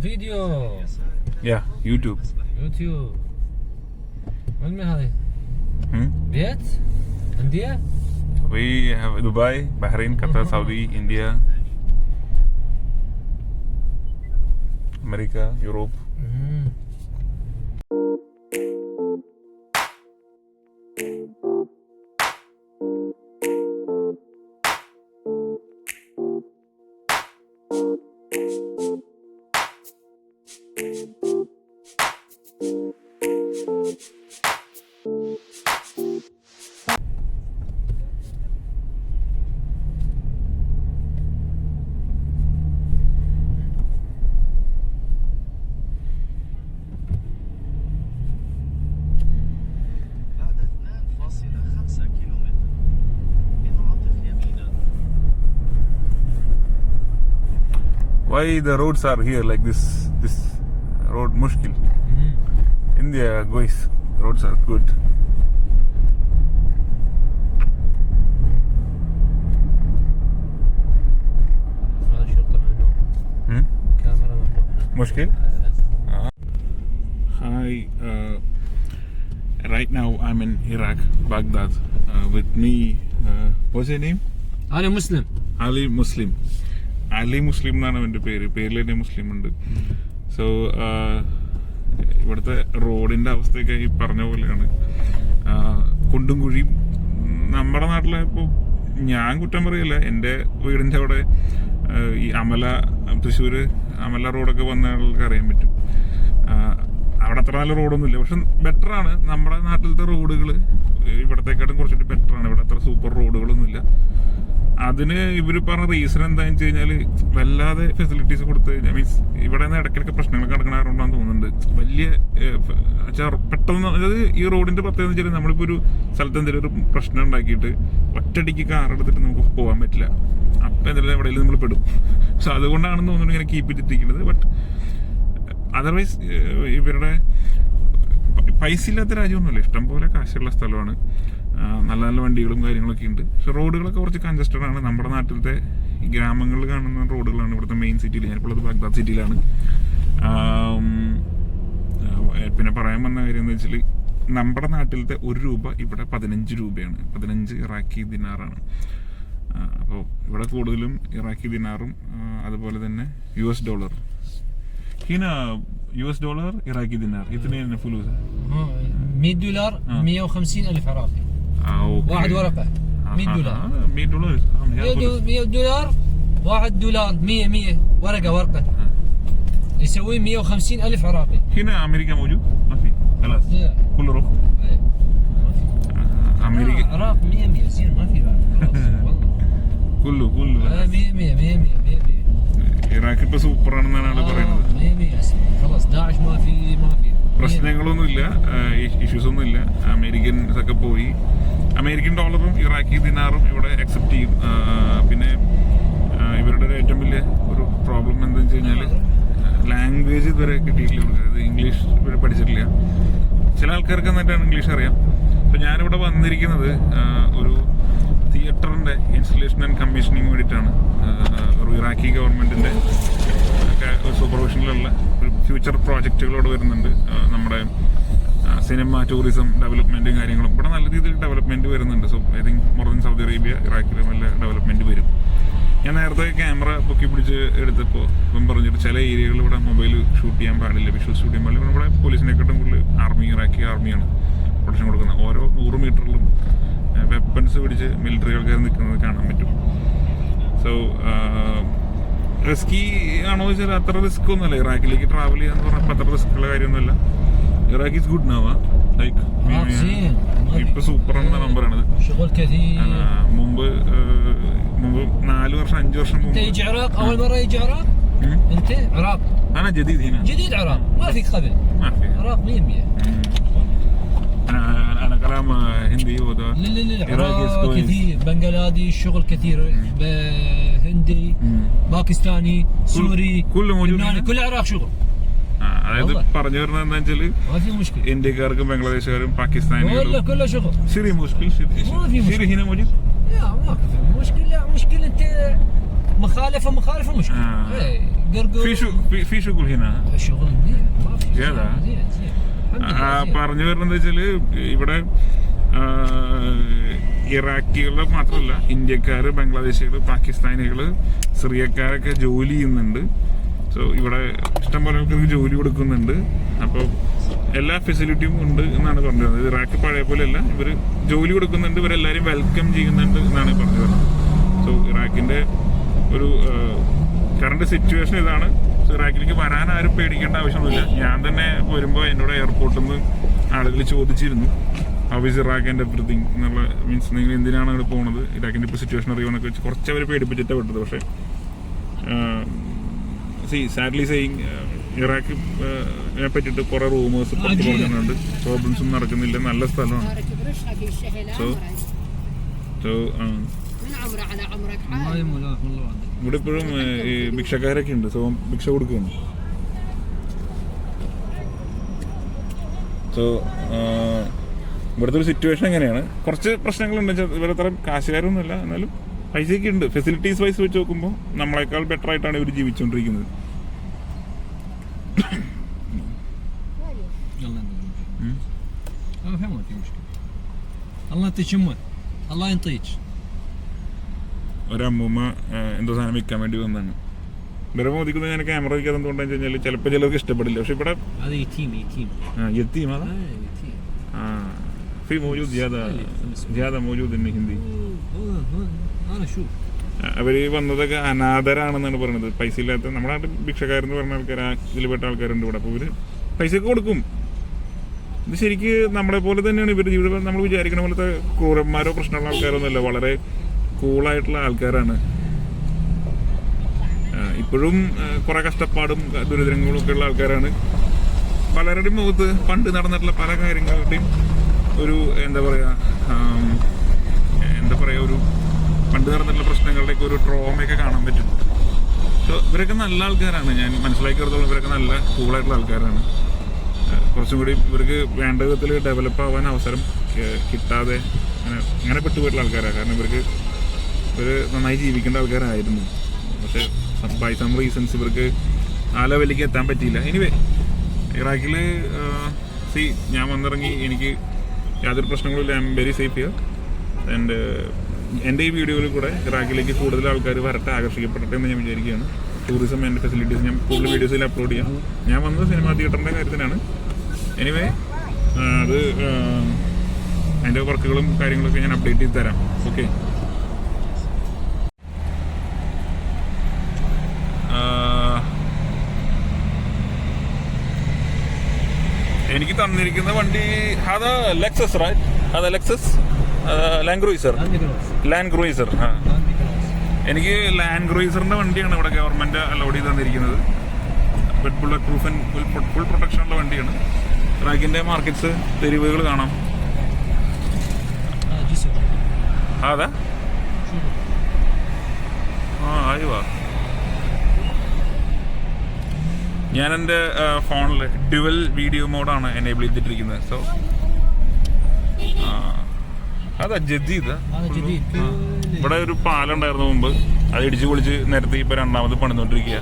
فيديو. Yeah, YouTube. يوتيوب. وين هذه؟ بيت؟ أندية؟ We have Dubai, Bahrain, Qatar, Saudi, India, America, Europe. Why the roads are here like this? This road mushkil. India, guys, roads are good. هذا شرطة ممنوع. كاميرا ممنوع. Mushkil? Hi, right now I'm in Iraq, Baghdad, with me, what's your name? أنا مسلم. Ali Muslim. Ali മുസ്ലിം എന്നാണ് അവൻ്റെ പേരിൽ തന്നെ മുസ്ലിം ഉണ്ട്. So ഇവിടുത്തെ റോഡിൻ്റെ അവസ്ഥയൊക്കെ ഈ പറഞ്ഞ പോലെയാണ്, കുണ്ടും കുഴിയും. നമ്മുടെ നാട്ടിലെ ഇപ്പോൾ ഞാൻ കുറ്റം പറയില്ല, എൻ്റെ വീടിൻ്റെ അവിടെ ഈ തൃശ്ശൂർ അമല റോഡൊക്കെ വന്ന ആൾക്ക് അറിയാൻ പറ്റും. അവിടെ അത്ര നല്ല റോഡൊന്നുമില്ല, പക്ഷെ ബെറ്ററാണ്. നമ്മുടെ നാട്ടിലത്തെ റോഡുകൾ ഇവിടത്തേക്കാട്ടും കുറച്ചുകൂടി ബെറ്ററാണ്. ഇവിടെ അത്ര സൂപ്പർ റോഡുകളൊന്നുമില്ല. അതിന് ഇവർ പറഞ്ഞ റീസൺ എന്താണെന്ന് വെച്ച് കഴിഞ്ഞാൽ വല്ലാതെ ഫെസിലിറ്റീസ് കൊടുത്ത് കഴിഞ്ഞാൽ മീൻസ് ഇവിടെ നിന്ന് ഇടയ്ക്കിടയ്ക്ക് പ്രശ്നങ്ങൾ നടക്കണാറുണ്ടാന്ന് തോന്നുന്നുണ്ട്. വലിയ പെട്ടെന്ന്, അതായത് ഈ റോഡിന്റെ പ്രത്യേകത എന്ന് വെച്ചാൽ നമ്മളിപ്പോൾ ഒരു സ്ഥലത്ത് എന്തെങ്കിലും ഒരു പ്രശ്നം ഉണ്ടാക്കിയിട്ട് ഒറ്റയടിക്ക് കാർ എടുത്തിട്ട് നമുക്ക് പോകാൻ പറ്റില്ല. അപ്പം എന്തെങ്കിലും എവിടെയെങ്കിലും നമ്മൾ പെടും. സോ അതുകൊണ്ടാണെന്ന് തോന്നുന്നു ഇങ്ങനെ കീപ്പ് ചെയ്തിട്ടിരിക്കുന്നത്. ബട്ട് അതർവൈസ് ഇവരുടെ പൈസ ഇല്ലാത്ത രാജ്യമൊന്നുമല്ല, ഇഷ്ടംപോലെ കാശുള്ള സ്ഥലമാണ്. നല്ല നല്ല വണ്ടികളും കാര്യങ്ങളൊക്കെ ഉണ്ട്. പക്ഷെ റോഡുകളൊക്കെ കുറച്ച് കൺജസ്റ്റഡ് ആണ്. നമ്മുടെ നാട്ടിലത്തെ ഈ ഗ്രാമങ്ങളിൽ കാണുന്ന റോഡുകളാണ് ഇവിടുത്തെ മെയിൻ സിറ്റിയിൽ. ഞാനിപ്പോൾ ബാഗ്ദാദ് സിറ്റിയിലാണ്. പിന്നെ പറയാൻ വന്ന കാര്യം എന്ന് വെച്ചാൽ നമ്മുടെ നാട്ടിലത്തെ ₹1 ഇവിടെ 15 രൂപയാണ്. 15 ഇറാഖി ദിനാറാണ്. അപ്പോൾ ഇവിടെ കൂടുതലും ഇറാഖി ദിനാറും അതുപോലെ തന്നെ $. هنا $, إراقي دينار. اثنين فلوس. $100 150,000 عراقي. أوكي. واحد ورقة $100. $100. $100 $1 100 ورقة يسوي 150,000 عراقي. هنا أمريكا موجود؟ ما في خلاص. كله روح. ما في. أمريكا. عراق 100 زين ما في بعد. كله 100 ഇറാഖ് ഇപ്പൊ സൂപ്പർ ആണെന്നാണ് ആള് പറയുന്നത്. പ്രശ്നങ്ങളൊന്നുമില്ല, ഇഷ്യൂസ് ഒന്നുമില്ല. അമേരിക്കൻസ് ഒക്കെ പോയി. അമേരിക്കൻ ഡോളറും ഇറാഖി ദിനാറും ഇവിടെ അക്സെപ്റ്റ് ചെയ്യും. പിന്നെ ഇവരുടെ ഒരു ഏറ്റവും വലിയ ഒരു പ്രോബ്ലം എന്താണെന്ന് വെച്ച് കഴിഞ്ഞാൽ ലാംഗ്വേജ് ഇതുവരെ കിട്ടിയിട്ടില്ല. അതായത് ഇംഗ്ലീഷ് ഇവരെ പഠിച്ചിട്ടില്ല. ചില ആൾക്കാർക്ക് എന്നിട്ടാണ് ഇംഗ്ലീഷ് അറിയാം. അപ്പോൾ ഞാനിവിടെ വന്നിരിക്കുന്നത് ഒരു തിയേറ്ററിൻ്റെ ഇൻസ്റ്റലേഷൻ ആൻഡ് കമ്മീഷനിങ് വേണ്ടിയിട്ടാണ്. ഒരു ഇറാഖി ഗവൺമെൻറ്റിൻ്റെ ഒക്കെ ഒരു സൂപ്പർവിഷനിലുള്ള ഒരു ഫ്യൂച്ചർ പ്രോജക്റ്റുകളോട് വരുന്നുണ്ട്. നമ്മുടെ സിനിമ, ടൂറിസം ഡെവലപ്മെൻറ്റും കാര്യങ്ങളും ഇവിടെ നല്ല രീതിയിൽ ഡെവലപ്മെൻറ്റ് വരുന്നുണ്ട്. So I think more than Saudi Arabia ഇറാഖിൽ നല്ല ഡെവലപ്മെൻറ്റ് വരും. ഞാൻ നേരത്തെ ക്യാമറ പൊക്കി പിടിച്ച് എടുത്തപ്പോൾ ഇപ്പം പറഞ്ഞിട്ട് ചില ഏരിയകളിൽ ഇവിടെ മൊബൈൽ ഷൂട്ട് ചെയ്യാൻ പാടില്ല, വിഷ്വൽ ഷൂട്ട് ചെയ്യാൻ പാടില്ല. ഇവിടെ പോലീസിനെക്കാട്ടും കൂടുതൽ ഇറാഖി ആർമിയാണ് പ്രൊട്ടക്ഷൻ കൊടുക്കുന്നത്. ഓരോ 100 മീറ്ററിലും വെപ്പൺസ് പിടിച്ച് മിലിറ്ററി ആൾക്കാർ നിൽക്കുന്നത് കാണാൻ പറ്റും. സോ റിസ്കി ആണോ ചോദിച്ചാൽ അത്ര റിസ്ക് ഒന്നുമല്ല. ഇറാഖിലേക്ക് ട്രാവൽ ചെയ്യാന്ന് പറഞ്ഞപ്പോൾ അത്ര റിസ്ക്കുള്ള കാര്യമൊന്നുമല്ല. Iraq is good now. Like ഇപ്പൊ സൂപ്പർ ആണെന്ന നമ്പറാണത്. മുമ്പ് 4 വർഷം 5 വർഷം മുമ്പ് أنا جديد هنا. جديد عراق ما في قبل. ما في عراق 100. أنا كلام هندي وده. لا عراق كثير، بنغلاديش شغل كثير، هندي باكستاني سوري كله موجود لبناني، كل العراق شغل. അതായത് പറഞ്ഞു വരുന്നത് എന്താ വെച്ചാല് ഇന്ത്യക്കാർക്കും ബംഗ്ലാദേശുകാരും പാകിസ്ഥാനികളും شري مشكل شري هنا موجود. لا ما في مشكلة. مشكلة مخالفه مشكله. اي قرقر في شغل هنا الشغل منيح ما في زيادة. زين الحمد لله. പറഞ്ഞു വരുന്നത് വെച്ചാല് ഇവിടെ ഇറാഖികള് മാത്രമല്ല, ഇന്ത്യക്കാര്, ബംഗ്ലാദേശികള്, പാകിസ്ഥാനികള്, സിറിയക്കാരൊക്കെ ജോലി ചെയ്യുന്നുണ്ട്. സോ ഇവിടെ ഇഷ്ടംപോലെ ആൾക്കാർക്ക് ജോലി കൊടുക്കുന്നുണ്ട്. അപ്പോൾ എല്ലാ ഫെസിലിറ്റിയും ഉണ്ട് എന്നാണ് പറഞ്ഞത്. ഇറാഖ് പഴയ പോലെയല്ല, ഇവർ ജോലി കൊടുക്കുന്നുണ്ട്, ഇവരെല്ലാവരും വെൽക്കം ചെയ്യുന്നുണ്ട് എന്നാണ് പറഞ്ഞത്. സോ ഇറാഖിന്റെ ഒരു കറണ്ട് സിറ്റുവേഷൻ ഇതാണ്. ഇറാഖിലേക്ക് വരാൻ ആരും പേടിക്കേണ്ട ആവശ്യമൊന്നുമില്ല. ഞാൻ തന്നെ വരുമ്പോൾ എന്നോട് എയർപോർട്ടിൽ നിന്ന് ആളുകൾ ചോദിച്ചിരുന്നു how is Iraq and everything എന്നുള്ള, മീൻസ് നിങ്ങൾ എന്തിനാണ് അവിടെ പോകുന്നത്, ഇറാഖിന്റെ ഇപ്പോൾ സിറ്റുവേഷൻ അറിയുമെന്നൊക്കെ വെച്ച് കുറച്ച് അവർ പേടിപ്പിച്ചിട്ടാണ് വിട്ടത്. പക്ഷേ സാഡ്ലി സെയിങ് ഇറാഖിനെ പറ്റിയിട്ട് കുറെ റൂമേഴ്സ് പുറത്ത് പറയുന്നുണ്ട്. പ്രോബ്ലംസ് ഒന്നും നടക്കുന്നില്ല, നല്ല സ്ഥലമാണ്. ഇവിടെ ഇപ്പോഴും ഈ ഭിക്ഷക്കാരൊക്കെ ഉണ്ട്. സോ ഭിക്ഷ കൊടുക്കുന്നു. സോ ഇവിടുത്തെ ഒരു സിറ്റുവേഷൻ എങ്ങനെയാണ്, കുറച്ച് പ്രശ്നങ്ങളുണ്ട്. ഇവരെ അത്ര കാശുകാരൊന്നുമല്ല, എന്നാലും പൈസയൊക്കെ ഉണ്ട്. ഫെസിലിറ്റീസ് വൈസ് വെച്ച് നോക്കുമ്പോൾ നമ്മളെക്കാൾ ബെറ്റർ ആയിട്ടാണ് ഇവർ ജീവിച്ചുകൊണ്ടിരിക്കുന്നത്. ഒരമ്മൂമ്മ എന്തോ സാധനം വിൽക്കാൻ വേണ്ടി വന്നതാണ്. ഇവരെ മോദിക്കുന്നത് ഞാൻ ക്യാമറ വയ്ക്കാതെ എന്തുകൊണ്ടാന്ന് വെച്ച് കഴിഞ്ഞാൽ ചിലപ്പോൾ ചിലർക്ക് ഇഷ്ടപ്പെടില്ല. പക്ഷെ ഇവിടെ في موجود زيادة موجود إن هندي. അവര് വന്നതൊക്കെ അനാഥരാണെന്നാണ് പറയുന്നത്. പൈസ ഇല്ലാത്ത നമ്മുടെ നാട്ടിൽ ഭിക്ഷക്കാരെന്ന് പറഞ്ഞ ആൾക്കാർ, ഇതിൽപ്പെട്ട ആൾക്കാരുണ്ട് ഇവിടെ. അപ്പോൾ ഇവര് പൈസയൊക്കെ കൊടുക്കും. ഇത് ശരിക്ക് നമ്മളെ പോലെ തന്നെയാണ് ഇവരുടെ ജീവിതം. നമ്മൾ വിചാരിക്കണ പോലത്തെ ക്രൂരന്മാരോ പ്രശ്നമുള്ള ആൾക്കാരൊന്നുമല്ല, വളരെ കൂളായിട്ടുള്ള ആൾക്കാരാണ്. ഇപ്പോഴും കുറെ കഷ്ടപ്പാടും ദുരിതങ്ങളും ഒക്കെ ഉള്ള ആൾക്കാരാണ്. പലരുടെയും മുഖത്ത് പണ്ട് നടന്നിട്ടുള്ള പല കാര്യങ്ങളുടെയും ഒരു എന്താ പറയാ ഒരു പണ്ട് നടന്നിട്ടുള്ള പ്രശ്നങ്ങളുടെയൊക്കെ ഒരു ട്രോമയൊക്കെ കാണാൻ പറ്റും. സോ ഇവരൊക്കെ നല്ല ആൾക്കാരാണ്. ഞാൻ മനസ്സിലാക്കിയെടുത്തോളം ഇവരൊക്കെ നല്ല കൂളായിട്ടുള്ള ആൾക്കാരാണ്. കുറച്ചും കൂടി ഇവർക്ക് വേണ്ട വിധത്തിൽ ഡെവലപ്പ് ആവാൻ അവസരം കിട്ടാതെ അങ്ങനെ പെട്ടുപോയിട്ടുള്ള ആൾക്കാരാണ്. കാരണം ഇവർ നന്നായി ജീവിക്കേണ്ട ആൾക്കാരായിരുന്നു. പക്ഷെ ബൈ സം റീസൺസ് ഇവർക്ക് ആ ലെവലിലേക്ക് എത്താൻ പറ്റിയില്ല. എനിവേ ഇറാഖിൽ ഞാൻ വന്നിറങ്ങി, എനിക്ക് യാതൊരു പ്രശ്നങ്ങളും ഇല്ല. I am very safe here. And എൻ്റെ ഈ വീഡിയോയിൽ കൂടെ ഇറാഖിലേക്ക് കൂടുതൽ ആൾക്കാർ വരട്ടെ, ആകർഷിക്കപ്പെടട്ടെ എന്ന് ഞാൻ വിചാരിക്കുകയാണ്. ടൂറിസം ആൻഡ് ഫെസിലിറ്റീസ് ഞാൻ കൂടുതൽ വീഡിയോസിൽ അപ്ലോഡ് ചെയ്യാം. ഞാൻ വന്നത് സിനിമാ തിയേറ്ററിൻ്റെ കാര്യത്തിനാണ്. എനിവേ അത് അതിൻ്റെ വർക്കുകളും കാര്യങ്ങളൊക്കെ ഞാൻ അപ്ഡേറ്റ് ചെയ്ത് തരാം. ഓക്കെ. എനിക്ക് തന്നിരിക്കുന്ന വണ്ടി അത് ലെക്സസ്, റൈറ്റ്? അത് ലെക്സസ് ലാൻഡ് ക്രൂയിസർ. എനിക്ക് ലാൻഡ് ക്രൂയിസറിന്റെ വണ്ടിയാണ് ഇവിടെ ഗവൺമെന്റ് അലോഡ് ചെയ്ത് തന്നിരിക്കുന്നത്. ബുള്ളറ്റ് പ്രൂഫ് ആൻഡ് ഫുൾ പ്രൊട്ടക്ഷനുള്ള വണ്ടിയാണ്. ഇറാഖിന്റെ മാർക്കറ്റ്സ്, തെരുവുകൾ കാണാം. അതാ ആയിവാ. ഞാൻ എൻ്റെ ഫോണിൽ ഡ്യുവൽ വീഡിയോ മോഡാണ് എനേബിൾ ചെയ്തിട്ടിരിക്കുന്നത്. സോ അതാ ജദീദ്. ഇവിടെ ഒരു പാലം ഉണ്ടായിരുന്നു മുമ്പ്, അത് ഇടിച്ചു പൊളിച്ച് നിരത്തി ഇപ്പൊ രണ്ടാമത് പണിതുകൊണ്ടിരിക്കുക.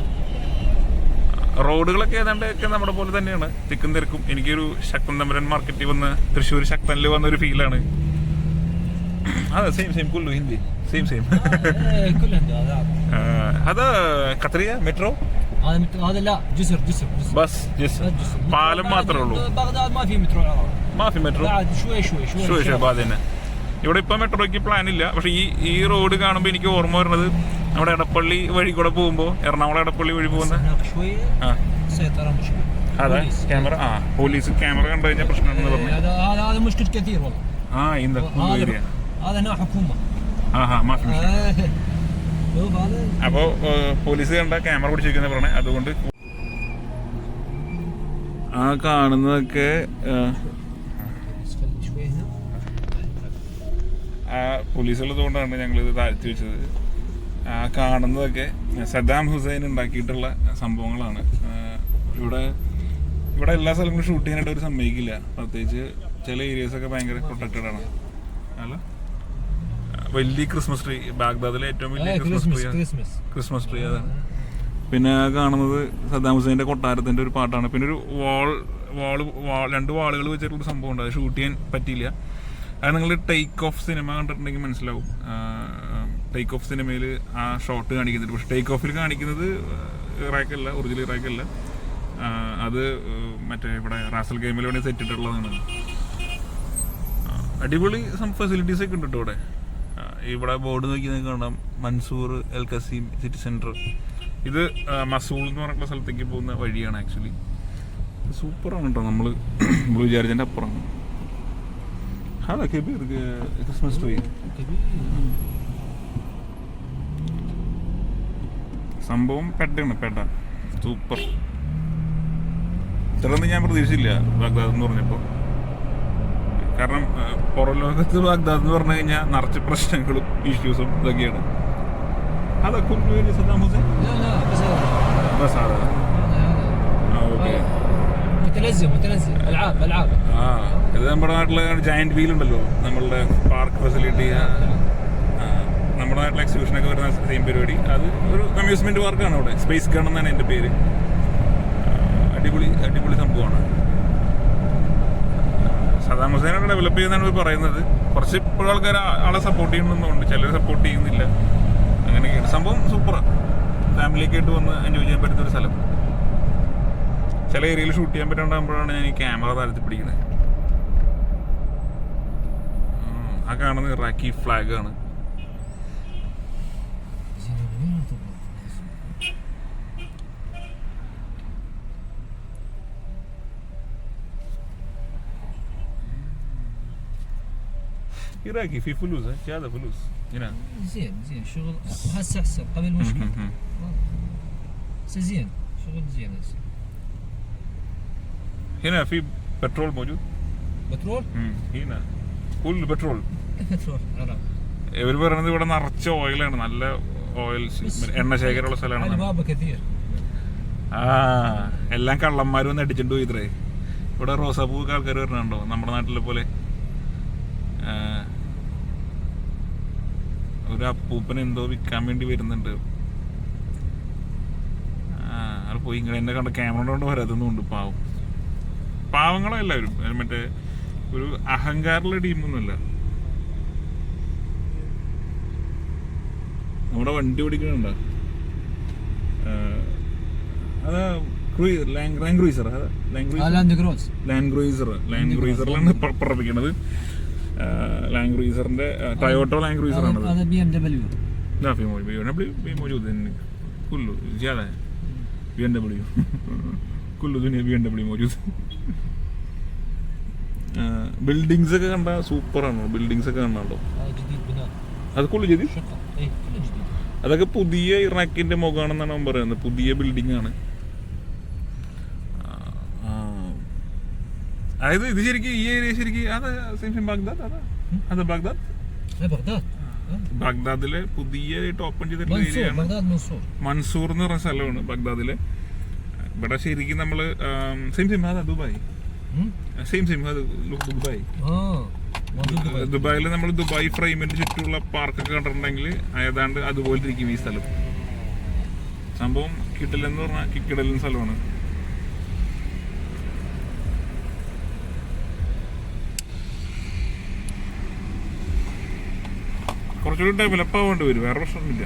റോഡുകളൊക്കെ ഏതാണ്ടൊക്കെ നമ്മുടെ പോലെ തന്നെയാണ്, തിക്കും തിരക്കും. എനിക്കൊരു ശക്തൻ തമ്പുരാൻ മാർക്കറ്റിൽ വന്ന് തൃശ്ശൂർ ശക്തനിൽ വന്ന ഒരു ഫീലാണ്. അതെ, സെയിം കുല്ലു ഹിന്ദി സെയിം അത് ഖത്തറിയ മെട്രോ. هذا لا جسر بس جسر പാലം മാത്രമേ ഉള്ളൂ. بغداد ما في مترو العراق. ما في مترو بعد شوي بعدين. ഇവിടെ ഇപ്പം മെട്രോയ്ക്ക് പ്ലാൻ ഇല്ല. പക്ഷെ ഈ റോഡ് കാണുമ്പോൾ എനിക്ക് ഓർമ്മ വരുന്നത് നമ്മുടെ എടപ്പള്ളി വഴി കൂടെ പോകുമ്പോൾ, എറണാകുളം എടപ്പള്ളി വഴി പോകുന്ന അതെ ക്യാമറ. പോലീസ് ക്യാമറ കണ്ടു കഴിഞ്ഞാൽ പ്രശ്നമാണെന്ന് പറഞ്ഞു. അപ്പോ പോലീസ് കണ്ട ക്യാമറ പിടിച്ചിരിക്കുന്ന പറഞ്ഞേ. അതുകൊണ്ട് ആ കാണുന്നതൊക്കെ ആ പോലീസുള്ളത് കൊണ്ടാണ് ഞങ്ങളിത് താഴ്ത്തി വെച്ചത്. ആ കാണുന്നതൊക്കെ സദ്ദാം ഹുസൈൻ ഉണ്ടാക്കിയിട്ടുള്ള സംഭവങ്ങളാണ്. ഇവിടെ എല്ലാ സ്ഥലങ്ങളും ഷൂട്ട് ചെയ്യാനായിട്ട് അവർ സമ്മതിക്കില്ല. പ്രത്യേകിച്ച് ചില ഏരിയാസൊക്കെ ഭയങ്കര പ്രൊട്ടക്റ്റഡ് ആണ്. അല്ല വലിയ ക്രിസ്മസ് ട്രീ, ബാഗ്ദാദിലെ ഏറ്റവും വലിയ ക്രിസ്മസ് ട്രീ അതാണ്. പിന്നെ കാണുന്നത് സദ്ദാം ഹുസൈൻ്റെ കൊട്ടാരത്തിൻ്റെ ഒരു പാട്ടാണ്. പിന്നെ ഒരു രണ്ട് വാളുകൾ വെച്ചിട്ടുള്ള സംഭവം ഉണ്ട്, അത് ഷൂട്ട് ചെയ്യാൻ പറ്റിയില്ല. അത് നിങ്ങൾ ടേക്ക് ഓഫ് സിനിമ കണ്ടിട്ടുണ്ടെങ്കിൽ മനസ്സിലാവും. ടേക്ക് ഓഫ് സിനിമയിൽ ആ ഷോട്ട് കാണിക്കുന്നുണ്ട്, പക്ഷെ ടേക്ക് ഓഫിൽ കാണിക്കുന്നത് ഇറാഖല്ല, ഒറിജിനൽ ഇറാഖല്ല, അത് മറ്റേ ഇവിടെ റാസൽ ഗെയിമിൽ വേണ്ടി സെറ്റ് ഇട്ടിട്ടുള്ളതാണ്. അടിപൊളി ഫെസിലിറ്റീസ് ഒക്കെ ഉണ്ട് കേട്ടോ ഇവിടെ. ഇവിടെ ബോർഡ് നോക്കി കാണാം, Mansoor El Qasim city centre. ഇത് മസൂൾ എന്ന് പറഞ്ഞിട്ടുള്ള സ്ഥലത്തേക്ക് പോകുന്ന വഴിയാണ്. ആക്ച്വലി സൂപ്പറാണ് കേട്ടോ, നമ്മൾ വിചാരിച്ചതിൻ്റെ അപ്പുറമാണ്. هذا كبير كريسماس تري സംഭവം പെഡാണ്, പെഡ സൂപ്പർ. ഇത്രയൊന്നും ഞാൻ പ്രതീക്ഷിച്ചില്ല ബാഗ്ദാദ് എന്ന് പറഞ്ഞപ്പോൾ. കാരണം പുറം ലോകത്ത് ബാഗ്ദാദ് എന്ന് പറഞ്ഞു കഴിഞ്ഞാൽ നിറച്ച് പ്രശ്നങ്ങളും ഇഷ്യൂസും ഇതൊക്കെയാണ്. അതൊക്കെ സദ്ദാം ഹുസൈൻ ബസ് അതാ ഓക്കെ. ഇത് നമ്മുടെ നാട്ടില് ജയന്റ് വീൽ ഉണ്ടല്ലോ, നമ്മളുടെ പാർക്ക് ഫെസിലിറ്റി, നമ്മുടെ നാട്ടിലെ എക്സിബിഷനൊക്കെ വരുന്ന സെയിം പരിപാടി. അത് ഒരു അമ്യൂസ്മെന്റ് പാർക്കാണ് അവിടെ, സ്പേസ് ഗൺ എന്നാണ് എൻ്റെ പേര്. അടിപൊളി അടിപൊളി സംഭവമാണ്. സദ്ദാം ഹുസൈനൊക്കെ ഡെവലപ്പ് ചെയ്യുന്നതാണ് പറയുന്നത്. കുറച്ച് ഇപ്പോഴും ആൾക്കാർ ആളെ സപ്പോർട്ട് ചെയ്യുന്നുണ്ട്, ചിലർ സപ്പോർട്ട് ചെയ്യുന്നില്ല. അങ്ങനെയൊക്കെയാണ് സംഭവം. സൂപ്പറാണ്, ഫാമിലിയൊക്കെ ആയിട്ട് വന്ന് എൻജോയ് ചെയ്യാൻ പറ്റുന്നൊരു സ്ഥലം. ചില ഏരിയയിൽ ഷൂട്ട് ചെയ്യാൻ പറ്റാണ്ടാകുമ്പോഴാണ് ഞാൻ ഈ ക്യാമറ താഴ്ത്തി പിടിക്കുന്നത്. ആ കാണുന്നത് ഇറാഖി ഫ്ലാഗ് ആണ്. إراقي في فلوس هذا فلوس هنا زين شغل هسه قبل مشكلة زين شغل زين هسه. هنا في بترول موجود؟ بترول؟ هنا كل بترول. بترول عراق. ഇവർ പറയുന്നത് ഇവിടെ നിറച്ച ഓയിലാണ്, നല്ല ഓയിൽ എണ്ണ ശേഖരമുള്ള സ്ഥലമാണ്. എല്ലാം കള്ളന്മാരും വന്ന് അടിച്ചിട്ട് പോയി ഇത്രേ. ഇവിടെ റോസാപ്പൂക്ക് ആൾക്കാർ വരണുണ്ടോ നമ്മുടെ നാട്ടിലെ പോലെ. ഒരു അപ്പൂപ്പൻ എന്തോ വിൽക്കാൻ വേണ്ടി വരുന്നുണ്ട്. അത് പോയി ഇങ്ങനെ എന്നെ കണ്ട ക്യാമറ കൊണ്ട് വരാതൊന്നുമുണ്ട്. പാവങ്ങളെല്ലാവരും മറ്റേ ഒരു അഹങ്കാരമുള്ള ടീമൊന്നുമല്ല. നമ്മുടെ വണ്ടി ഓടിക്കുന്നുണ്ടോ അതാ ലാൻഡ് ക്രൂയിസറിലാണ് പറപ്പിക്കണത്. ലാൻഡ് ക്രൂയിസറിന്റെ ടൊയോട്ടോ ലാൻഡ് ക്രൂയിസർ ആണ്. ബിൽഡിങ്സ് ഒക്കെ കണ്ട സൂപ്പറാണോ? ബിൽഡിങ്സ് ഒക്കെ കണ്ടോ? അത് കുള്ളു ചെയ്തി, അതൊക്കെ പുതിയ ഇറാഖിന്റെ മുഖമാണെന്നാണ് അവൻ പറയുന്നത്. പുതിയ ബിൽഡിംഗ് ആണ്. അതായത് ഇത് ശരിക്കും ഈ ഏരിയ ശരിക്കും ബാഗ്ദാദ്, അത് ബാഗ്ദാദിലെ പുതിയതായിട്ട് ഓപ്പൺ ചെയ്തിട്ടുള്ള ഏരിയയാണ്. മൻസൂർ എന്ന് പറഞ്ഞ സ്ഥലമാണ് ബാഗ്ദാദിലെ. ഇവിടെ ശരിക്കും നമ്മള് ദുബായ് ദുബായിൽ നമ്മൾ ദുബായ് ഫ്രെയിമിന്റെ ചുറ്റുമുള്ള പാർക്കൊക്കെ കണ്ടിട്ടുണ്ടെങ്കിൽ ഏതാണ്ട് അതുപോലെ ഇരിക്കും ഈ സ്ഥലം. സംഭവം കിട്ടലെന്ന് പറഞ്ഞാൽ കിടലൻ സ്ഥലമാണ്. കുറച്ചുകൂടി ഡെവലപ്പ് ആവേണ്ടി വരും, വേറെ പ്രശ്നമൊന്നുമില്ല.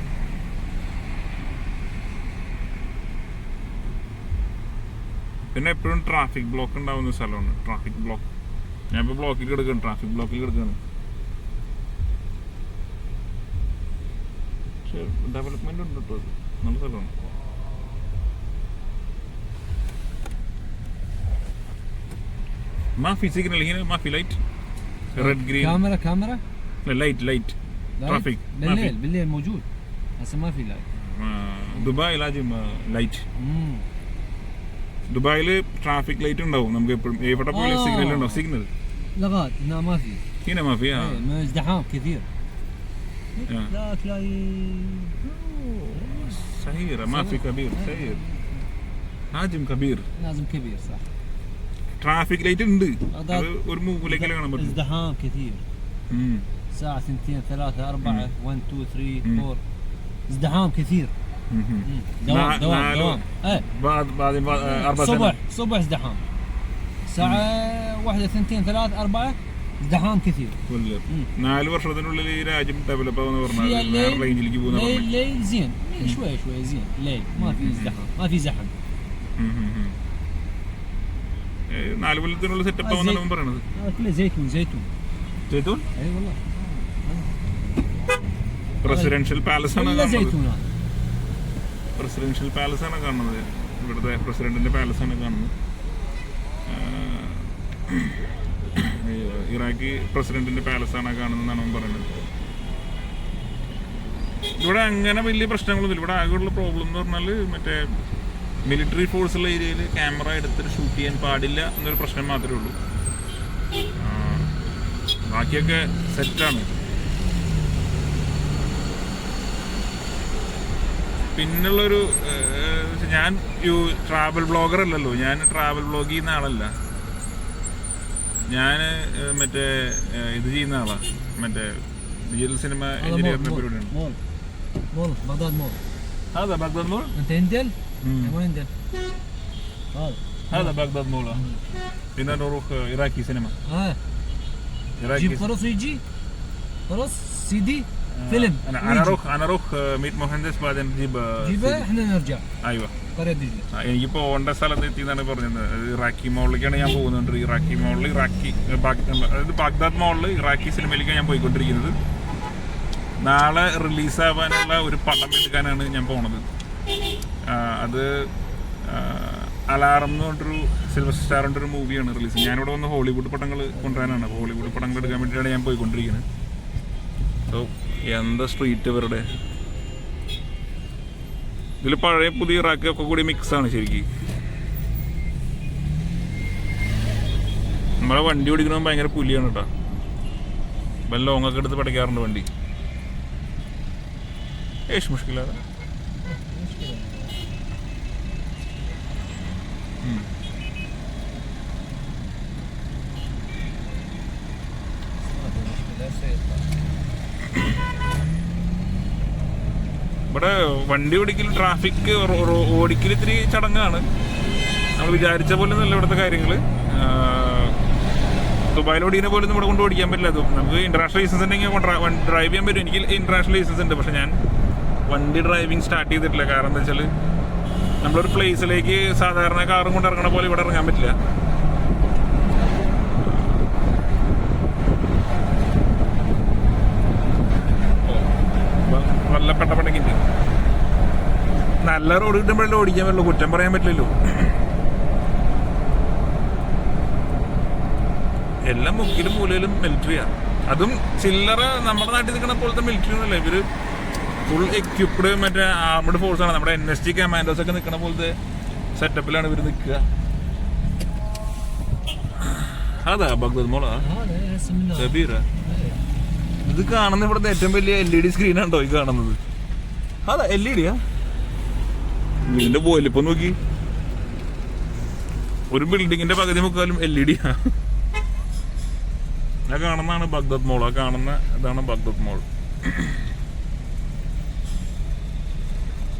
പിന്നെ എപ്പോഴും ട്രാഫിക് ബ്ലോക്ക് ഉണ്ടാവുന്ന സ്ഥലമാണ്. ട്രാഫിക് ബ്ലോക്ക്, ഞാനിപ്പോൾ ബ്ലോക്കിൽ കിടക്കുകയാണ്, ട്രാഫിക് ബ്ലോക്കിൽ കിടക്കുകയാണ്. പക്ഷെ ഡെവലപ്മെന്റ് ഉണ്ട് കേട്ടോ, അത് നല്ല സ്ഥലമാണ്. ما في سيجنال هنا، ما في لايت ريد جرين. كاميرا لايت ترافيك بالليل موجود، هسه ما في لايت. ദുബായ് لازم لايت. ദുബായിൽ ട്രാഫിക് ലൈറ്റ് ഉണ്ടാവും നമുക്ക് എപ്പോഴും. എവിടെ പോയാലും സിഗ്നൽ ഉണ്ടാവും. സിഗ്നൽ لغات هنا ما في. هنا ما في. ازدحام كثير. لا تلاقي سير ما في كبير. سير لازم كبير صح. ട്രാഫിക് ലൈറ്റ് ഉണ്ട്, അത് ഒരു മൂലയ്ക്കൽ കാണാൻ പറ്റും. ازدحام كثير ساعة 2 3 4 1 2 3 4 ازدحام كثير. دوام. ايه بعد 4 سنة صبح ازدحام. الساعة 1 2 3 4 ازدحام كثير. 4 വർഷത്തിനുള്ളിൽ ഈ രാജ്യം ഡെവലപ്പ് ആവുന്ന പറഞ്ഞാൽ വേറെ റേഞ്ചിലേക്ക് പോകുന്ന ليل زين شوي زين ليل ما في ازدحام ما في زحم. 4 കൊല്ലത്തിനുള്ള സെറ്റപ്പ് ആവുന്നതാണ് പറയുന്നത്. كله زيتون اي والله. പ്രസിഡൻഷ്യൽ പാലസ് ആണ് كله زيتون. പ്രസിഡൻഷ്യൽ പാലസ് ആണ് കാണുന്നത്. ഇവിടുത്തെ പ്രസിഡന്റിന്റെ പാലസ് ആണ് കാണുന്നത്. ഇറാഖി പ്രസിഡന്റിന്റെ പാലസ് ആണ് കാണുന്നതെന്നാണ് അവൻ പറയുന്നത്. ഇവിടെ അങ്ങനെ വലിയ പ്രശ്നങ്ങളൊന്നുമില്ല. ഇവിടെ ആകെയുള്ള പ്രോബ്ലം എന്ന് പറഞ്ഞാൽ മറ്റേ മിലിറ്ററി ഫോഴ്സുള്ള ഏരിയയിൽ ക്യാമറ എടുത്തിട്ട് ഷൂട്ട് ചെയ്യാൻ പാടില്ല എന്നൊരു പ്രശ്നം മാത്രമേ ഉള്ളൂ. ബാക്കിയൊക്കെ സെറ്റാണ്. പിന്നുള്ളൊരു ഞാൻ ട്രാവൽ ബ്ലോഗർ അല്ലല്ലോ, ഞാൻ ട്രാവൽ ബ്ലോഗ് ചെയ്യുന്ന ആളല്ല. ഞാൻ മറ്റേ ഇത് ചെയ്യുന്ന ആളാ, മറ്റേ ഡിജിറ്റൽ സിനിമ എഞ്ചിനീയറിന്റെ പരിപാടിയാണ്. بغداد مول. هذا بغداد مول. انت هندل؟ وين هندل؟ هذا بغداد مول. بدنا نروح إراكي سينما. جيب فرص ويجي فرص سي دي فيلم. انا اروح ميت مهندس بعدين جيبه احنا نرجع. ايوه قرية دجلة. എനിക്ക് പോകേണ്ട സ്ഥലത്ത് എത്തി എന്നാണ് പറഞ്ഞത്. ഇറാഖി മോളിലേക്കാണ് ഞാൻ പോകുന്നുണ്ട്. ഇറാഖി മോളിൽ അതായത് ബാഗ്ദാദ് മോളിൽ ഇറാഖി സിനിമയിലേക്കാണ് ഞാൻ പോയിക്കൊണ്ടിരിക്കുന്നത്. നാളെ റിലീസാവാനുള്ള ഒരു പടം എടുക്കാനാണ് ഞാൻ പോണത്. അത് അലാറം എന്ന് പറഞ്ഞൊരു സിൽവർ സ്റ്റാറിൻ്റെ ഒരു മൂവിയാണ് റിലീസ്. ഞാനിവിടെ വന്ന് ഹോളിവുഡ് പടങ്ങൾ കൊണ്ടുവരാനാണ്. അപ്പോൾ ഹോളിവുഡ് പടങ്ങൾ എടുക്കാൻ വേണ്ടിയിട്ടാണ് ഞാൻ പോയിക്കൊണ്ടിരിക്കുന്നത്. സോ എന്താ സ്ട്രീറ്റ് ഇവരുടെ ഇതിൽ പഴയ പുതിയ ഇറാഖി ഒക്കെ കൂടി മിക്സാണ് ശരിക്കും. നമ്മളെ വണ്ടി ഓടിക്കണമെങ്കിൽ ഭയങ്കര പുലിയാണ് കേട്ടോ. വല്ല ലോങ്ങൊക്കെ എടുത്ത് പഠിക്കാറുണ്ട് വണ്ടി. ايش مشكلة هذا؟ ഇവിടെ വണ്ടി ഓടിക്കൽ ട്രാഫിക് ഓടിക്കൽ ഇത്തിരി ചടങ്ങാണ്. നമ്മൾ വിചാരിച്ച പോലെ നല്ല ഇവിടുത്തെ കാര്യങ്ങൾ. ദുബായിൽ ഓടിക്കുന്ന പോലെ ഇവിടെ കൊണ്ട് ഓടിക്കാൻ പറ്റില്ല. നമുക്ക് ഇന്റർനാഷണൽ ലൈസൻസ് ഉണ്ടെങ്കിൽ ഡ്രൈവ് ചെയ്യാൻ പറ്റും. എനിക്ക് ഇന്റർനാഷണൽ ലൈസൻസ് ഉണ്ട്, പക്ഷെ ഞാൻ വണ്ടി ഡ്രൈവിംഗ് സ്റ്റാർട്ട് ചെയ്തിട്ടില്ല. കാരണം എന്താ വെച്ചാൽ നമ്മളൊരു പ്ലേസിലേക്ക് സാധാരണ കാറും കൊണ്ട് ഇറങ്ങണ പോലെ ഇവിടെ ഇറങ്ങാൻ പറ്റില്ല. നല്ല പെട്ടപ്പെട്ടെങ്കിൽ നല്ല റോഡ് കിട്ടുമ്പോഴല്ലേ ഓടിക്കാൻ പറ്റുള്ളൂ, കുറ്റം പറയാൻ പറ്റില്ലല്ലോ. എല്ലാം മുക്കിലും മൂലയിലും മിലിറ്ററിയാണ്. അതും ചില്ലറ നമ്മുടെ നാട്ടിൽ നിൽക്കുന്ന പോലത്തെ മിലിറ്ററി ഒന്നുമല്ല. ഇവര് ഫുൾ എക്യുപ്ഡ് മറ്റേ ആർമഡ് ഫോഴ്സാണ്. നമ്മുടെ NSG കമാൻഡോസ് ഒക്കെ നിൽക്കുന്ന പോലത്തെ സെറ്റപ്പിലാണ് ഇവർ നിൽക്കുക. അതാ ബഗ്ദാദ് മോളാ കബീറ. ഇത് കാണുന്ന ഇവിടുത്തെ ഏറ്റവും വലിയ LED സ്ക്രീനാണോ ഈ കാണുന്നത്? അതാ LED ഇതിന്റെ വലിപ്പം നോക്കി. ഒരു ബിൽഡിങ്ങിന്റെ പകുതി മുക്കാലും LED ആ. ആ കാണുന്നതാണ് ബഗ്ദാദ് മോൾ. ആ കാണുന്ന ഇതാണ് ബഗ്ദാദ് മോൾ.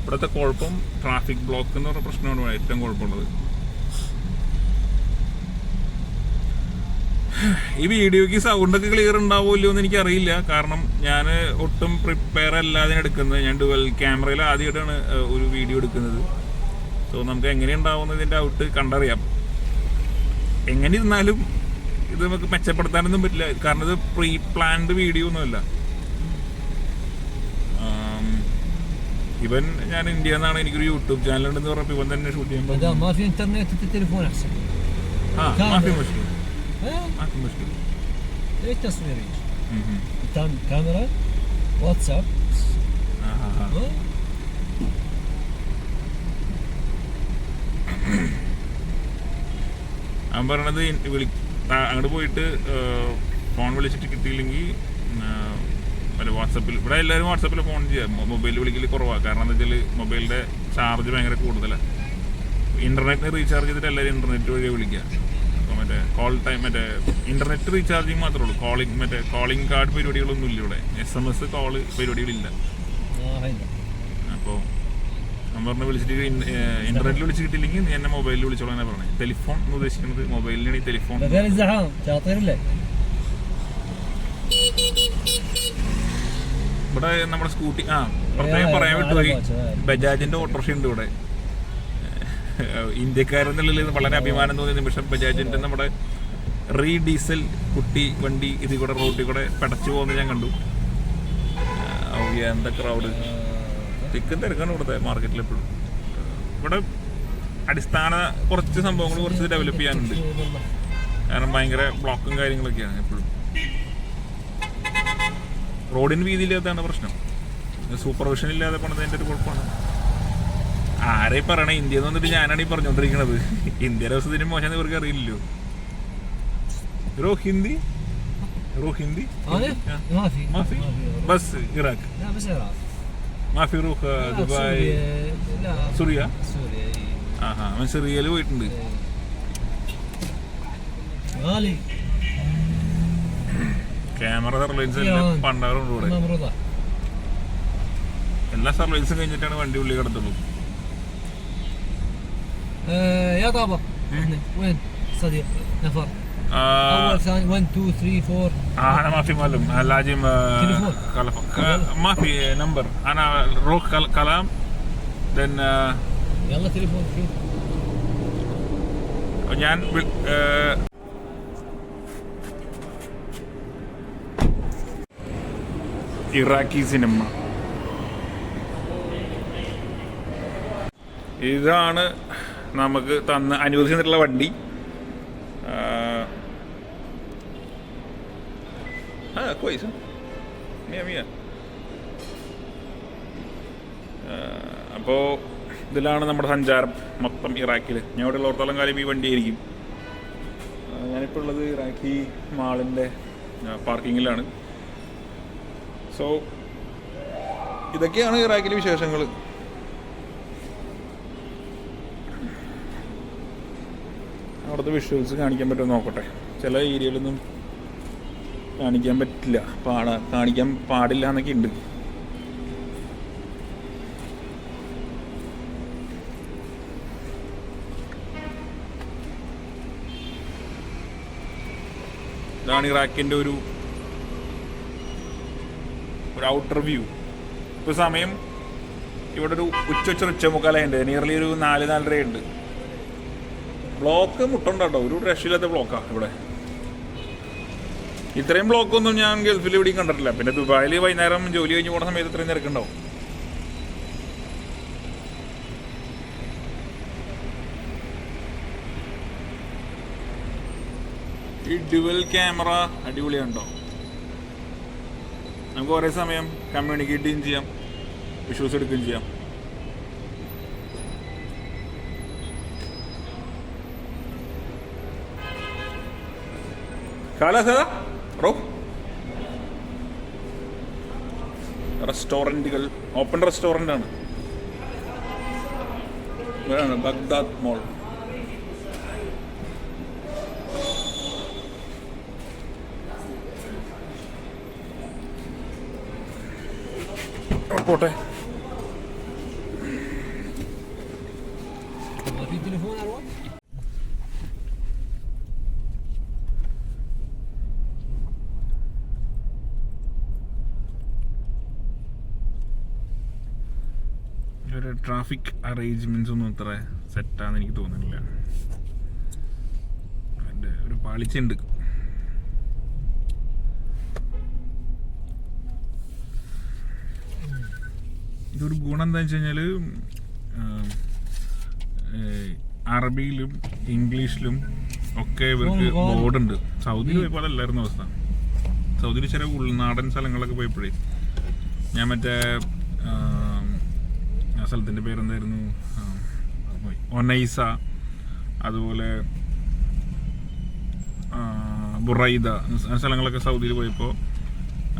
ഇവിടുത്തെ കുഴപ്പം ട്രാഫിക് ബ്ലോക്ക് എന്ന് പറഞ്ഞ പ്രശ്നമാണ് ഏറ്റവും കുഴപ്പമുള്ളത്. ഈ വീഡിയോക്ക് സൗണ്ടൊക്കെ ക്ലിയർ ഉണ്ടാവുമല്ലോ എന്ന് എനിക്കറിയില്ല. കാരണം ഞാൻ ഒട്ടും പ്രിപ്പയർ അല്ലാതെ എടുക്കുന്നത്. ഞാൻ ഡുവൽ ക്യാമറയിൽ ആദ്യമായിട്ടാണ് ഒരു വീഡിയോ എടുക്കുന്നത്. സോ നമുക്ക് എങ്ങനെ ഉണ്ടാവുന്നതിൻ്റെ ഔട്ട് കണ്ടറിയാം. എങ്ങനെ ഇരുന്നാലും ഇത് നമുക്ക് മെച്ചപ്പെടുത്താനൊന്നും പറ്റില്ല. കാരണം ഇത് പ്രീ പ്ലാൻഡ് വീഡിയോ ഒന്നുമല്ല. ഇവൻ ഞാൻ ഇന്ത്യ എന്നാണ്, എനിക്കൊരു യൂട്യൂബ് ചാനൽ ഉണ്ടെന്ന് പറഞ്ഞപ്പോൾ ഇവൻ തന്നെ ഷൂട്ട് ചെയ്യാൻ പറ്റും. അവൻ പറയണത് അങ്ങോട്ട് പോയിട്ട് ഫോൺ വിളിച്ചിട്ട് കിട്ടിയില്ലെങ്കിൽ വാട്സപ്പിൽ, ഇവിടെ എല്ലാവരും വാട്സപ്പിൽ ഫോൺ ചെയ്യാം. മൊബൈൽ വിളിക്കൽ കുറവാണ്. കാരണം എന്താ വെച്ചാൽ മൊബൈലിൻ്റെ ചാർജ് ഭയങ്കര കൂടുതലാണ്. ഇൻ്റർനെറ്റിന് റീചാർജ് ചെയ്തിട്ട് എല്ലാവരും ഇൻ്റർനെറ്റ് വഴി വിളിക്കുക. അപ്പം മറ്റേ കോൾ ടൈം, മറ്റേ ഇന്റർനെറ്റ് റീചാർജിങ് മാത്രമേ ഉള്ളൂ. മറ്റേ കോളിംഗ് കാർഡ് പരിപാടികളൊന്നും ഇല്ല ഇവിടെ. SMS കോള് പരിപാടികളില്ല. അപ്പോൾ ഞാൻ പറഞ്ഞ് വിളിച്ചിട്ട് ഇന്റർനെറ്റിൽ വിളിച്ച് കിട്ടിയില്ലെങ്കിൽ നീ എന്നെ മൊബൈലിൽ വിളിച്ചോളാം പറഞ്ഞത്. ടെലിഫോൺ എന്ന് ഉദ്ദേശിക്കുന്നത് മൊബൈലിനാണ്. ഈ ടെലിഫോൺ ഇവിടെ നമ്മുടെ സ്കൂട്ടി പ്രത്യേകം പറയാൻ വിട്ടുപോയി, ബജാജിന്റെ ഓട്ടോറിക്ഷ ഉണ്ട് ഇവിടെ. ഇന്ത്യക്കാരെന്നുള്ളിൽ വളരെ അഭിമാനം തോന്നിയ നിമിഷം ബജാജിന്റെ നമ്മുടെ ഡീസൽ കുട്ടി വണ്ടി ഇതിൽ കൂടെ റോഡിൽ കൂടെ പടച്ചു പോകുന്നത് ഞാൻ കണ്ടു. എന്താ ക്രൗഡ്, തിക്കും തിരക്കാണ് ഇവിടുത്തെ മാർക്കറ്റിൽ എപ്പോഴും. ഇവിടെ അടിസ്ഥാന കുറച്ച് സംഭവങ്ങൾ കുറച്ച് ഡെവലപ്പ് ചെയ്യാനുണ്ട്. കാരണം ഭയങ്കര ബ്ലോക്കും കാര്യങ്ങളൊക്കെയാണ് എപ്പോഴും. റോഡിന് വീതിയില്ലാത്തതാണ് പ്രശ്നം. സൂപ്പർവിഷൻ ഇല്ലാതെ പോണതിൻ്റെ ഒരു കുഴപ്പമാണ്. ആരെയും പറയണേ ഇന്ത്യ എന്ന് വന്നിട്ട് ഞാനാണ് ഈ പറഞ്ഞുകൊണ്ടിരിക്കുന്നത്. ഇന്ത്യയുടെ അവസ്ഥ മോശം ഇവർക്ക് അറിയില്ലല്ലോ. ഹിന്ദി ബസ് ഇറാഖ് മാഫി റൂഹ് ദുബായ് സുറിയ. അവൻ സിറിയയിൽ പോയിട്ടുണ്ട്. ക്യാമറ സർവൈലൻസ് എല്ലാം പണ്ടാറുണ്ട് ഇവിടെ. എല്ലാ സർവൈലൻസും കഴിഞ്ഞിട്ടാണ് വണ്ടി ഉള്ളിൽ കിടത്തുള്ളൂ. يا طابة وين صديق نفر اول ثاني 1 2 3 4 انا ما في معلوم لازم ما في نمبر انا روح كلام then يلا تليفون شوف ഞാൻ ഇറാഖി സിനിമ ഇതാണ് നമുക്ക് അനുവദിച്ചിട്ടുള്ള വണ്ടി. അപ്പോൾ ഇതിലാണ് നമ്മുടെ സഞ്ചാരം മൊത്തം ഇറാഖിൽ. ഞാൻ ഇവിടെ ഉള്ളിടത്തോളം കാലം ഈ വണ്ടി ആയിരിക്കും. ഞാനിപ്പോൾ ഉള്ളത് ഇറാഖി മാളിൻ്റെ പാർക്കിങ്ങിലാണ്. സോ ഇതൊക്കെയാണ് ഇറാഖിലെ വിശേഷങ്ങൾ. അവിടുത്തെ വിഷ്വൽസ് കാണിക്കാൻ പറ്റുമോ നോക്കട്ടെ. ചില ഏരിയയിലൊന്നും കാണിക്കാൻ പറ്റില്ല, കാണിക്കാൻ പാടില്ല എന്നൊക്കെ ഉണ്ട്. ഇതാണ് ഇറാഖിൻ്റെ ഒരു ഔട്ടർ വ്യൂ. ഇപ്പോൾ സമയം ഇവിടെ ഒരു ഉച്ചമുക്കാലുണ്ട്. നിയർലി ഒരു 4-4:30 ഉണ്ട്. ബ്ലോക്ക് മുട്ടുണ്ടോ, ഒരു രക്ഷയില്ലാത്ത ബ്ലോക്കാണ് ഇവിടെ. ഇത്രയും ബ്ലോക്കൊന്നും ഞാൻ ഗൾഫിൽ എവിടെയും കണ്ടിട്ടില്ല. പിന്നെ ദുബായിൽ വൈകുന്നേരം ജോലി കഴിഞ്ഞ് പോകുന്ന സമയത്ത് ഇത്രയും തിരക്കുണ്ടാവും. ഈ ഡ്യുവൽ ക്യാമറ അടിപൊളിയുണ്ടോ. നമുക്ക് ഒരേ സമയം കമ്മ്യൂണിക്കേറ്റും ചെയ്യാം, വിഷ്വൽസ് എടുക്കുകയും ചെയ്യാം. റെസ്റ്റോറൻറ്റുകൾ, ഓപ്പൺ റെസ്റ്റോറൻ്റ് ആണ്. ഇവിടെയാണ് ബഗ്ദാദ് മോൾ. പോട്ടെ. ട്രാഫിക് അറേഞ്ച്മെന്റ്സ് ഒന്നും അത്ര സെറ്റാന്ന് എനിക്ക് തോന്നുന്നില്ല. അതിൻ്റെ ഒരു പാളിച്ചുണ്ട്. ഇതൊരു ഗുണം എന്താണെന്ന് വെച്ച് കഴിഞ്ഞാൽ അറബിയിലും ഇംഗ്ലീഷിലും ഒക്കെ ഇവർക്ക് ബോർഡുണ്ട്. സൗദിയിൽ പോയപ്പോൾ അതല്ലായിരുന്നു അവസ്ഥ. സൗദിയിൽ ചില ഉൾനാടൻ സ്ഥലങ്ങളൊക്കെ പോയപ്പോഴേ ഞാൻ മറ്റേ ആ സ്ഥലത്തിൻ്റെ പേരെന്തായിരുന്നു, ഒനൈസ, അതുപോലെ ബുറൈദ സ്ഥലങ്ങളൊക്കെ സൗദിയിൽ പോയപ്പോൾ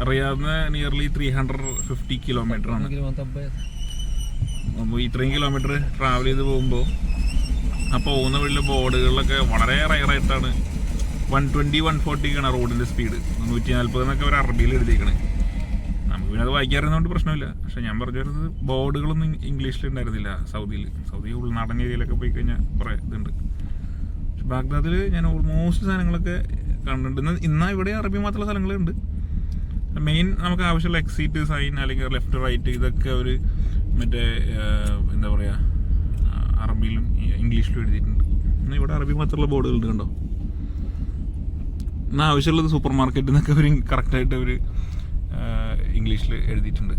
അറിയാവുന്ന നിയർലി 350 കിലോമീറ്ററാണ്. അപ്പോൾ ഇത്രയും കിലോമീറ്റർ ട്രാവൽ ചെയ്ത് പോകുമ്പോൾ ആ പോകുന്ന വഴിയിലെ ബോർഡുകളിലൊക്കെ വളരെ റയറായിട്ടാണ് 120, 140 റോഡിൻ്റെ സ്പീഡ്. 140 എന്നൊക്കെ ഒരു അറബിയിൽ എഴുതിയേക്കണേ. നമുക്ക് പിന്നെ അത് വായിക്കാറുന്നതുകൊണ്ട് പ്രശ്നമില്ല. പക്ഷെ ഞാൻ പറഞ്ഞു വരുന്നത് ബോർഡുകളൊന്നും ഇംഗ്ലീഷിൽ ഉണ്ടായിരുന്നില്ല സൗദി ഉൾനാടൻ ഏരിയയിലൊക്കെ പോയി കഴിഞ്ഞാൽ കുറേ ഇതുണ്ട്. പക്ഷെ ബാഗ്ദാദിൽ ഞാൻ ഓൾമോസ്റ്റ് സാധനങ്ങളൊക്കെ കണ്ടിട്ടുണ്ട്. ഇന്നാ ഇവിടെ അറബി മാത്രമുള്ള സ്ഥലങ്ങളുണ്ട്. മെയിൻ നമുക്ക് ആവശ്യമുള്ള എക്സിറ്റ് സൈൻ അല്ലെങ്കിൽ ലെഫ്റ്റ് റൈറ്റ് ഇതൊക്കെ ഒരു മറ്റേ എന്താ പറയുക അറബിയിലും ഇംഗ്ലീഷിലും എഴുതിയിട്ടുണ്ട്. എന്നാൽ ഇവിടെ അറബി മാത്രമുള്ള ബോർഡുകളുണ്ട് കണ്ടോ. എന്നാൽ ആവശ്യമുള്ളത് സൂപ്പർ മാർക്കറ്റിൽ നിന്നൊക്കെ അവർ കറക്റ്റായിട്ട് അവർ ഇംഗ്ലീഷിൽ എഴുതിയിട്ടുണ്ട്.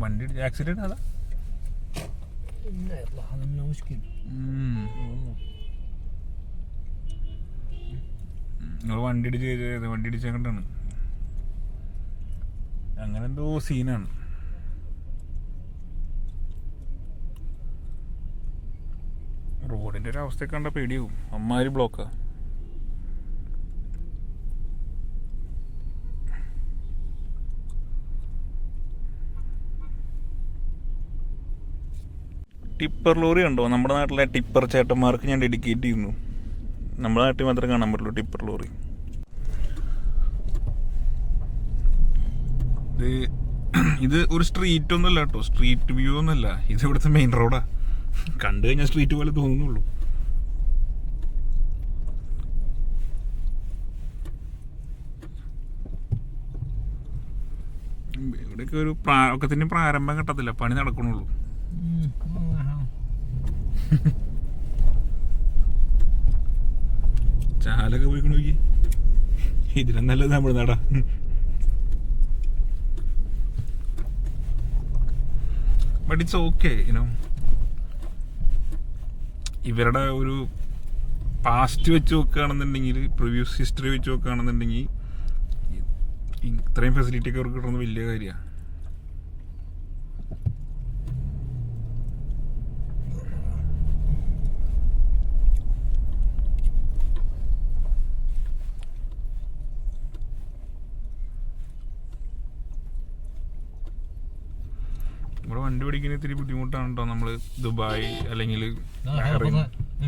വണ്ടി ആക്സിഡന്റ് അതാ لا يطلع هذا منه مشكلة. നിങ്ങൾ വണ്ടി ഇടിച്ചേക്കണ്ടാണ്. അങ്ങനെ എന്തോ സീനാണ്. റോഡിന്റെ ഒരു അവസ്ഥ കണ്ട പേടിയാവും. അമ്മാതിരി ബ്ലോക്കാ. ടിപ്പർ ലോറി ഉണ്ടോ? നമ്മുടെ നാട്ടിലെ ടിപ്പർ ചേട്ടന്മാർക്ക് ഞാൻ ഡെഡിക്കേറ്റ് ചെയ്യുന്നു. നമ്മുടെ നാട്ടിൽ മാത്രമേ കാണാൻ പറ്റുള്ളൂ ടിപ്പർ ലോറി. ഇത് ഒരു സ്ട്രീറ്റ് ഒന്നുമല്ല കേട്ടോ, സ്ട്രീറ്റ് വ്യൂ ഒന്നുമല്ല. ഇത് ഇവിടുത്തെ മെയിൻ റോഡാ. കണ്ടു കഴിഞ്ഞാൽ സ്ട്രീറ്റ് പോലെ തോന്നുന്നുള്ളൂ. ഇവിടെയൊക്കെ ഒരു ഒക്കത്തിൻ്റെ പ്രാരംഭം ഘട്ടത്തില്ല, പണി നടക്കണുള്ളൂ. ചാലൊക്കെ പോയിക്കണ നോക്കി. ഇതിനും നല്ലത് തമിഴ്നാടാ. But it's okay you know. ഇവരുടെ ഒരു പാസ്റ്റ് വെച്ച് നോക്കുകയാണെന്നുണ്ടെങ്കിൽ, പ്രീവിയസ് ഹിസ്റ്ററി വെച്ച് നോക്കുകയാണെന്നുണ്ടെങ്കിൽ ഇത്രയും ഫെസിലിറ്റി ഒക്കെ അവർക്ക് കിട്ടുന്നത് വലിയ കാര്യമാണ്. ഇവിടെ വണ്ടി ഓടിക്കുന്ന ഇത്തിരി ബുദ്ധിമുട്ടാണ് കേട്ടോ. നമ്മൾ ദുബായ് അല്ലെങ്കിൽ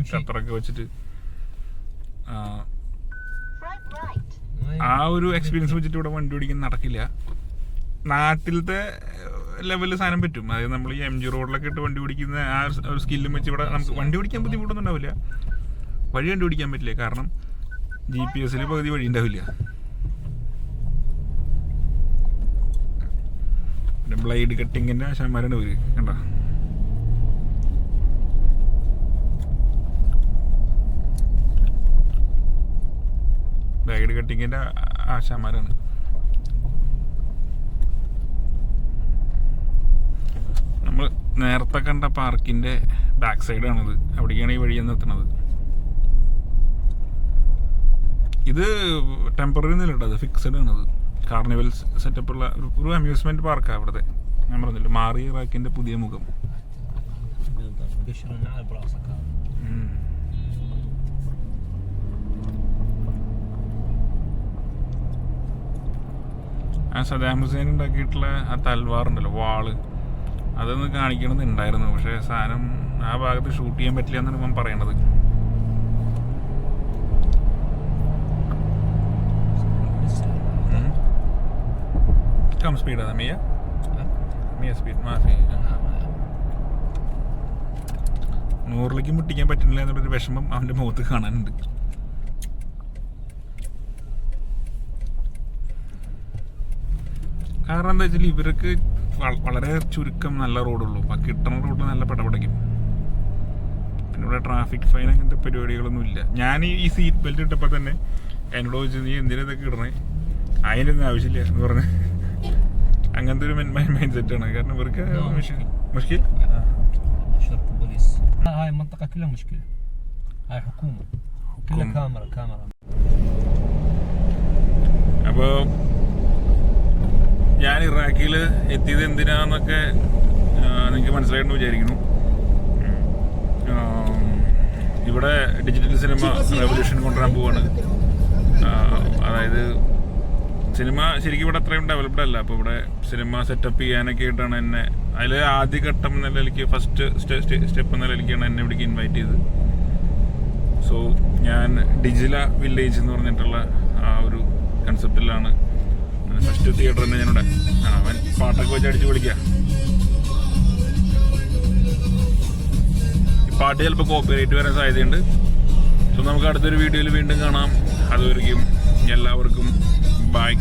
ഖത്തറൊക്കെ വെച്ചിട്ട് ആ ഒരു എക്സ്പീരിയൻസ് വെച്ചിട്ട് ഇവിടെ വണ്ടി ഓടിക്കാൻ നടക്കില്ല. നാട്ടിലത്തെ ലെവലിൽ സാധനം പറ്റും. അതായത് നമ്മൾ ഈ MG റോഡിലൊക്കെ ഇട്ട് വണ്ടി ഓടിക്കുന്ന ആ ഒരു സ്കില്ലും വെച്ച് ഇവിടെ നമുക്ക് വണ്ടി ഓടിക്കാൻ ബുദ്ധിമുട്ടൊന്നും ഉണ്ടാവില്ല. വഴി കണ്ടുപിടിക്കാൻ പറ്റില്ല, കാരണം GPS പകുതി വഴി ഉണ്ടാവില്ല. ബ്ലൈഡ് കട്ടിങ്ങിന്റെ ആശാന്മാരാണ് ഇവര്. കണ്ട ബ്ലൈഡ് കട്ടിങ്ങിന്റെ ആശാന്മാരാണ്. നമ്മൾ നേരത്തെ കണ്ട പാർക്കിന്റെ ബാക്ക് സൈഡാണിത്. അവിടേക്കാണ് ഈ വഴി നിർത്തുന്നത്. ഇത് ടെമ്പററി ഒന്നുമില്ല കേട്ടോ, അത് ഫിക്സഡ് ആണത്. കാർണിവൽ സെറ്റപ്പുള്ള ഒരു അമ്യൂസ്മെന്റ് പാർക്കാണ് അവിടുത്തെ. ഞാൻ പറഞ്ഞില്ല, മാറി ഇറാഖിന്റെ പുതിയ മുഖം. ആ സദാം ഹുസൈൻ ഉണ്ടാക്കിയിട്ടുള്ള ആ തൽവാർ ഉണ്ടല്ലോ, വാള്, അതൊന്ന് കാണിക്കണമെന്നുണ്ടായിരുന്നു. പക്ഷെ സാധനം ആ ഭാഗത്ത് ഷൂട്ട് ചെയ്യാൻ പറ്റില്ല എന്നാണ് ഇപ്പം പറയണത്. كم سبيد هذا 100 سبيد ما في 100ലേക്ക് മുട്ടിക്കാൻ പറ്റുന്നില്ല എന്നുള്ളൊരു വിഷമം അവൻ്റെ മുഖത്ത് കാണാനുണ്ട്. കാരണം എന്താ വെച്ചാൽ ഇവർക്ക് വളരെ ചുരുക്കം നല്ല റോഡുള്ളൂ. കിട്ടുന്ന റോഡ് നല്ല പടപടയ്ക്കും. പിന്നെ ഇവിടെ ട്രാഫിക് ഫൈൻ അങ്ങനത്തെ പരിപാടികളൊന്നും ഇല്ല. ഞാൻ ഈ സീറ്റ് ബെൽറ്റ് ഇട്ടപ്പോൾ തന്നെ എന്നോട് ചോദിച്ചു, നീ എന്തിനാ ഇതൊക്കെ ഇടണേ? അതിനൊന്നും ആവശ്യമില്ല എന്ന് പറഞ്ഞ് അങ്ങനത്തെ ഒരു മൈൻഡ് സെറ്റാണ്. കാരണം ഇവർക്ക് മുഷ്കിൽ. هاي المنطقة كلها مشكلة. هاي حكومة كلها كاميرا. അപ്പോൾ ഞാൻ ഇറാഖിൽ എത്തിയത് എന്തിനാന്നൊക്കെ നിങ്ങൾക്ക് മനസ്സിലായിട്ടെന്ന് വിചാരിക്കുന്നു. ഇവിടെ ഡിജിറ്റൽ സിനിമ റെവല്യൂഷൻ കൊണ്ടുവരാൻ പോവാണ്. അതായത് സിനിമ ശരിക്കും ഇവിടെ അത്രയും ഡെവലപ്ഡ് അല്ല. അപ്പോൾ ഇവിടെ സിനിമ സെറ്റപ്പ് ചെയ്യാനൊക്കെ ആയിട്ടാണ് എന്നെ, അതിൽ ആദ്യ ഘട്ടം എന്ന നിലയിലേക്ക്, ഫസ്റ്റ് സ്റ്റെപ്പ് എന്ന നിലയിലേക്കാണ് എന്നെ ഇവിടേക്ക് ഇൻവൈറ്റ് ചെയ്തത്. സോ ഞാൻ ഡിജില വില്ലേജ് എന്ന് പറഞ്ഞിട്ടുള്ള ആ ഒരു കൺസെപ്റ്റിലാണ് ഫസ്റ്റ് തിയേറ്റർ തന്നെ ഞാനിവിടെ. അവൻ പാട്ടൊക്കെ വെച്ച് അടിച്ചു പൊളിക്കാം. ഈ പാട്ട് ചിലപ്പോൾ കോപ്പിറൈറ്റ് വരാൻ സാധ്യതയുണ്ട്. സോ നമുക്ക് അടുത്തൊരു വീഡിയോയിൽ വീണ്ടും കാണാം. അതുവരെയും എല്ലാവർക്കും ബൈ.